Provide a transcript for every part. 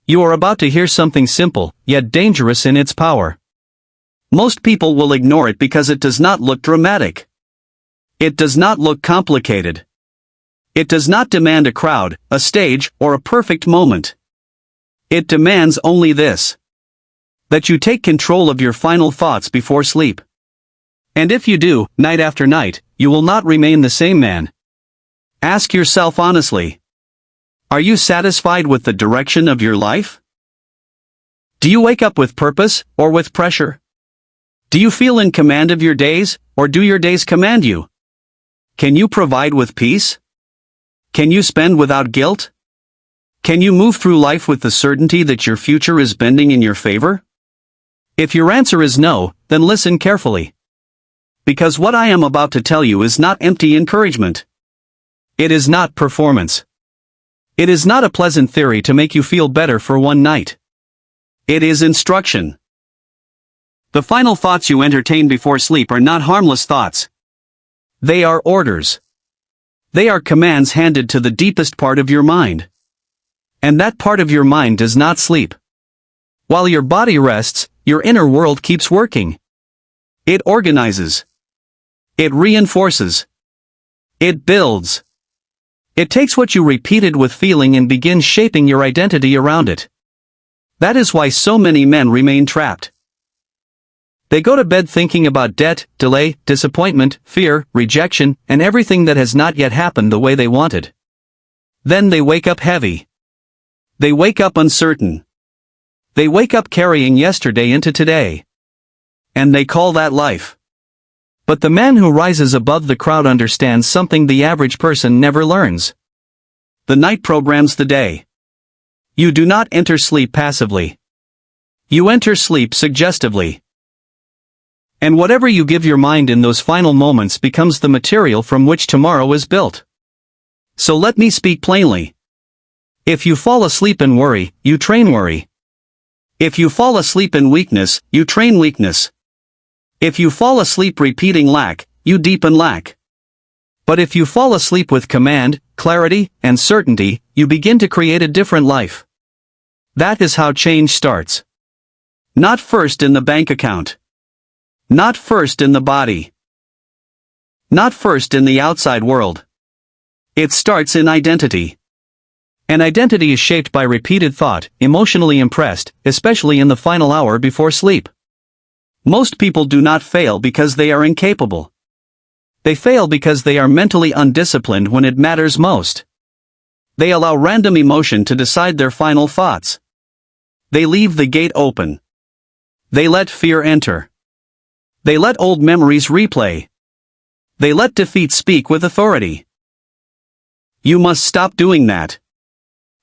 You are about to hear something simple, yet dangerous in its power. Most people will ignore it because it does not look dramatic. It does not look complicated. It does not demand a crowd, a stage, or a perfect moment. It demands only this: that you take control of your final thoughts before sleep. And if you do, night after night, you will not remain the same man. Ask yourself honestly: are you satisfied with the direction of your life? Do you wake up with purpose, or with pressure? Do you feel in command of your days, or do your days command you? Can you provide with peace? Can you spend without guilt? Can you move through life with the certainty that your future is bending in your favor? If your answer is no, then listen carefully. Because what I am about to tell you is not empty encouragement. It is not performance. It is not a pleasant theory to make you feel better for one night. It is instruction. The final thoughts you entertain before sleep are not harmless thoughts. They are orders. They are commands handed to the deepest part of your mind. And that part of your mind does not sleep. While your body rests, your inner world keeps working. It organizes. It reinforces. It builds. It takes what you repeated with feeling and begins shaping your identity around it. That is why so many men remain trapped. They go to bed thinking about debt, delay, disappointment, fear, rejection, and everything that has not yet happened the way they wanted. Then they wake up heavy. They wake up uncertain. They wake up carrying yesterday into today. And they call that life. But the man who rises above the crowd understands something the average person never learns. The night programs the day. You do not enter sleep passively. You enter sleep suggestively. And whatever you give your mind in those final moments becomes the material from which tomorrow is built. So let me speak plainly. If you fall asleep in worry, you train worry. If you fall asleep in weakness, you train weakness. If you fall asleep repeating lack, you deepen lack. But if you fall asleep with command, clarity, and certainty, you begin to create a different life. That is how change starts. Not first in the bank account. Not first in the body. Not first in the outside world. It starts in identity. And identity is shaped by repeated thought, emotionally impressed, especially in the final hour before sleep. Most people do not fail because they are incapable. They fail because they are mentally undisciplined when it matters most. They allow random emotion to decide their final thoughts. They leave the gate open. They let fear enter. They let old memories replay. They let defeat speak with authority. You must stop doing that.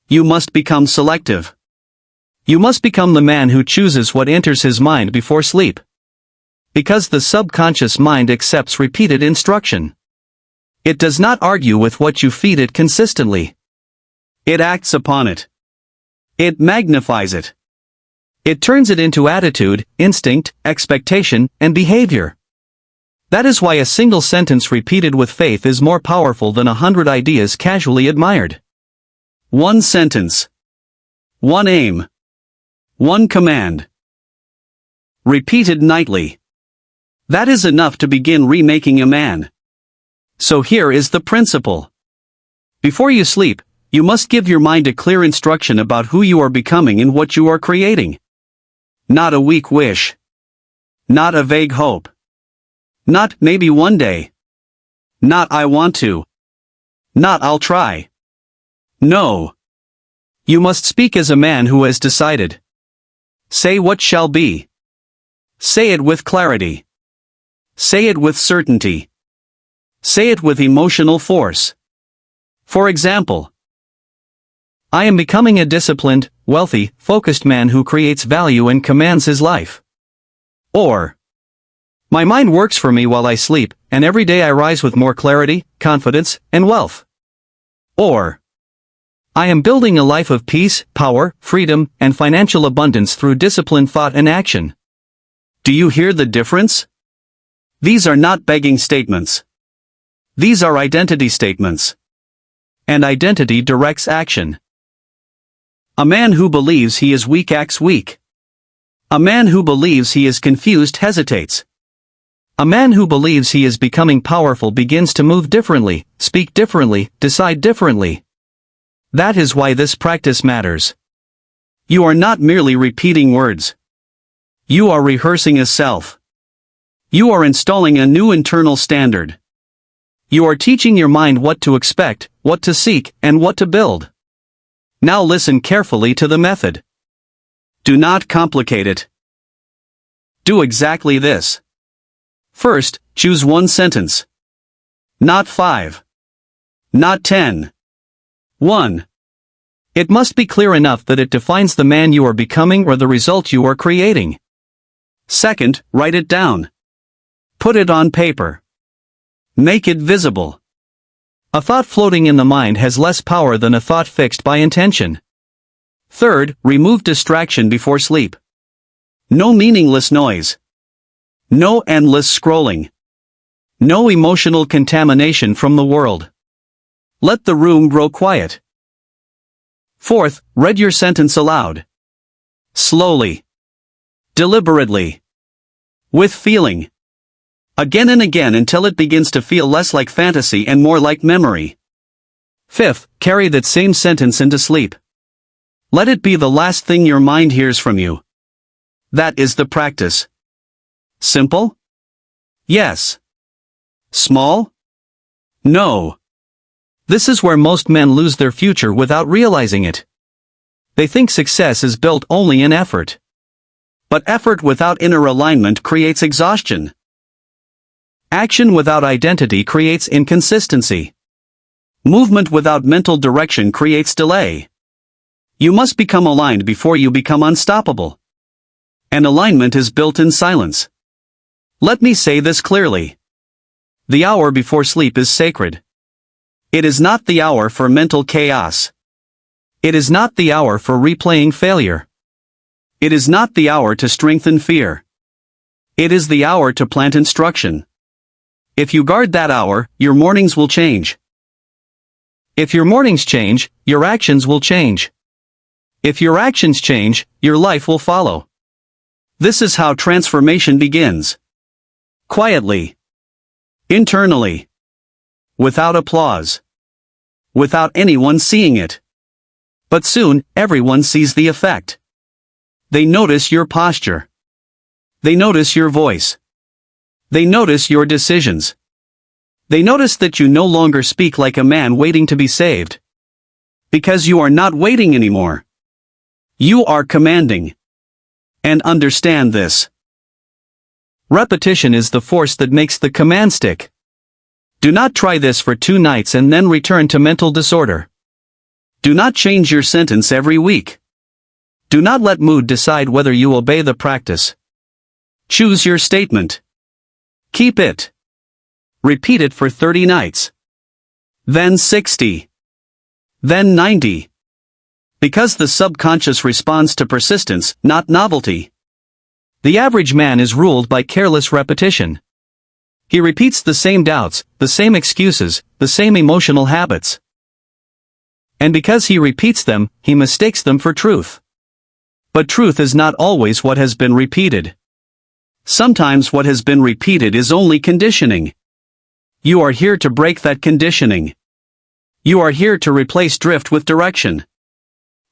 You must become selective. You must become the man who chooses what enters his mind before sleep. Because the subconscious mind accepts repeated instruction. It does not argue with what you feed it consistently. It acts upon it. It magnifies it. It turns it into attitude, instinct, expectation, and behavior. That is why a single sentence repeated with faith is more powerful than 100 ideas casually admired. One sentence. One aim. One command. Repeated nightly. That is enough to begin remaking a man. So here is the principle. Before you sleep, you must give your mind a clear instruction about who you are becoming and what you are creating. Not a weak wish. Not a vague hope. Not maybe one day. Not I want to. Not I'll try. No. You must speak as a man who has decided. Say what shall be. Say it with clarity. Say it with certainty. Say it with emotional force. For example, I am becoming a disciplined, wealthy, focused man who creates value and commands his life. Or, my mind works for me while I sleep, and every day I rise with more clarity, confidence, and wealth. Or, I am building a life of peace, power, freedom, and financial abundance through disciplined thought and action. Do you hear the difference? These are not begging statements. These are identity statements. And identity directs action. A man who believes he is weak acts weak. A man who believes he is confused hesitates. A man who believes he is becoming powerful begins to move differently, speak differently, decide differently. That is why this practice matters. You are not merely repeating words. You are rehearsing a self. You are installing a new internal standard. You are teaching your mind what to expect, what to seek, and what to build. Now listen carefully to the method. Do not complicate it. Do exactly this. First, choose one sentence. Not 5. Not 10. 1. It must be clear enough that it defines the man you are becoming or the result you are creating. Second, write it down. Put it on paper. Make it visible. A thought floating in the mind has less power than a thought fixed by intention. Third, remove distraction before sleep. No meaningless noise. No endless scrolling. No emotional contamination from the world. Let the room grow quiet. Fourth, read your sentence aloud. Slowly. Deliberately. With feeling. Again and again until it begins to feel less like fantasy and more like memory. Fifth, carry that same sentence into sleep. Let it be the last thing your mind hears from you. That is the practice. Simple? Yes. Small? No. This is where most men lose their future without realizing it. They think success is built only in effort. But effort without inner alignment creates exhaustion. Action without identity creates inconsistency. Movement without mental direction creates delay. You must become aligned before you become unstoppable. And alignment is built in silence. Let me say this clearly. The hour before sleep is sacred. It is not the hour for mental chaos. It is not the hour for replaying failure. It is not the hour to strengthen fear. It is the hour to plant instruction. If you guard that hour, your mornings will change. If your mornings change, your actions will change. If your actions change, your life will follow. This is how transformation begins. Quietly. Internally. Without applause. Without anyone seeing it. But soon, everyone sees the effect. They notice your posture. They notice your voice. They notice your decisions. They notice that you no longer speak like a man waiting to be saved. Because you are not waiting anymore. You are commanding. And understand this. Repetition is the force that makes the command stick. Do not try this for 2 nights and then return to mental disorder. Do not change your sentence every week. Do not let mood decide whether you obey the practice. Choose your statement. Keep it. Repeat it for 30 nights. Then 60. Then 90. Because the subconscious responds to persistence, not novelty. The average man is ruled by careless repetition. He repeats the same doubts, the same excuses, the same emotional habits. And because he repeats them, he mistakes them for truth. But truth is not always what has been repeated. Sometimes what has been repeated is only conditioning. You are here to break that conditioning. You are here to replace drift with direction.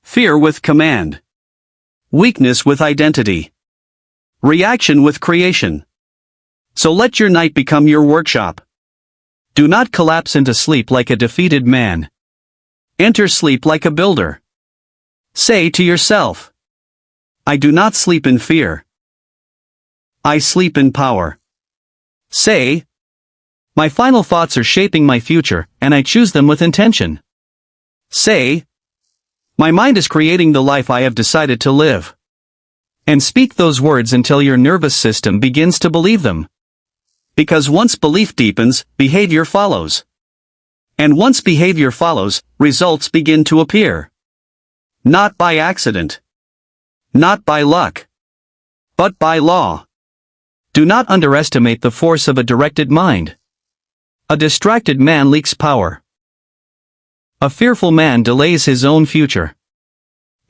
Fear with command. Weakness with identity. Reaction with creation. So let your night become your workshop. Do not collapse into sleep like a defeated man. Enter sleep like a builder. Say to yourself, I do not sleep in fear. I sleep in power. Say, my final thoughts are shaping my future, and I choose them with intention. Say, my mind is creating the life I have decided to live. And speak those words until your nervous system begins to believe them. Because once belief deepens, behavior follows. And once behavior follows, results begin to appear. Not by accident. Not by luck. But by law. Do not underestimate the force of a directed mind. A distracted man leaks power. A fearful man delays his own future.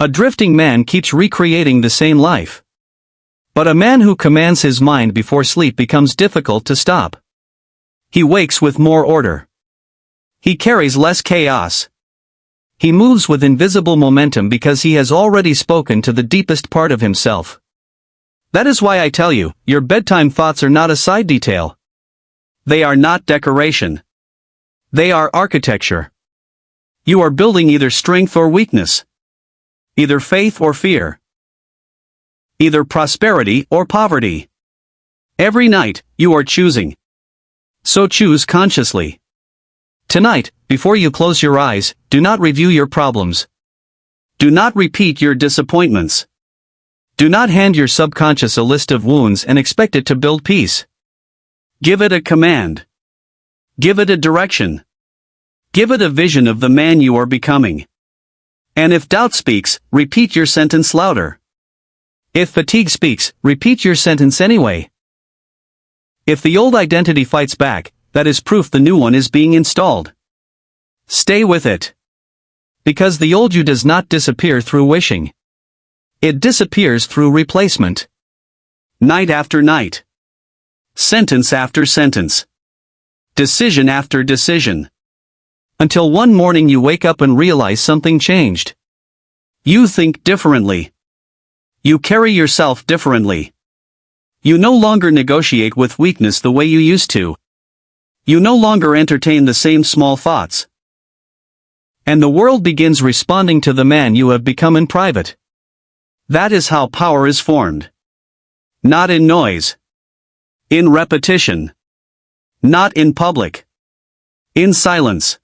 A drifting man keeps recreating the same life. But a man who commands his mind before sleep becomes difficult to stop. He wakes with more order. He carries less chaos. He moves with invisible momentum because he has already spoken to the deepest part of himself. That is why I tell you, your bedtime thoughts are not a side detail. They are not decoration. They are architecture. You are building either strength or weakness. Either faith or fear. Either prosperity or poverty. Every night, you are choosing. So choose consciously. Tonight, before you close your eyes, do not review your problems. Do not repeat your disappointments. Do not hand your subconscious a list of wounds and expect it to build peace. Give it a command. Give it a direction. Give it a vision of the man you are becoming. And if doubt speaks, repeat your sentence louder. If fatigue speaks, repeat your sentence anyway. If the old identity fights back, that is proof the new one is being installed. Stay with it. Because the old you does not disappear through wishing. It disappears through replacement. Night after night. Sentence after sentence. Decision after decision. Until one morning you wake up and realize something changed. You think differently. You carry yourself differently. You no longer negotiate with weakness the way you used to. You no longer entertain the same small thoughts. And the world begins responding to the man you have become in private. That is how power is formed. Not in noise. In repetition. Not in public. In silence.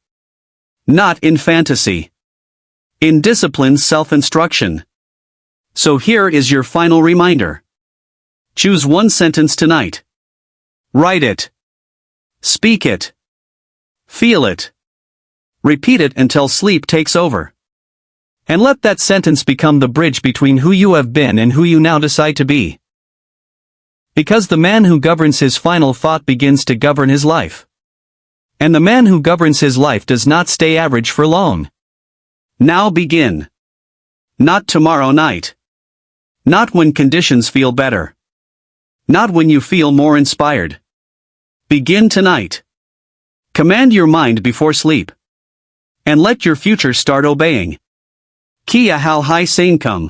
Not in fantasy. In disciplined self-instruction. So here is your final reminder. Choose one sentence tonight. Write it. Speak it. Feel it. Repeat it until sleep takes over. And let that sentence become the bridge between who you have been and who you now decide to be. Because the man who governs his final thought begins to govern his life. And the man who governs his life does not stay average for long. Now begin. Not tomorrow night. Not when conditions feel better. Not when you feel more inspired. Begin tonight. Command your mind before sleep. And let your future start obeying. Kia hal hai sane come.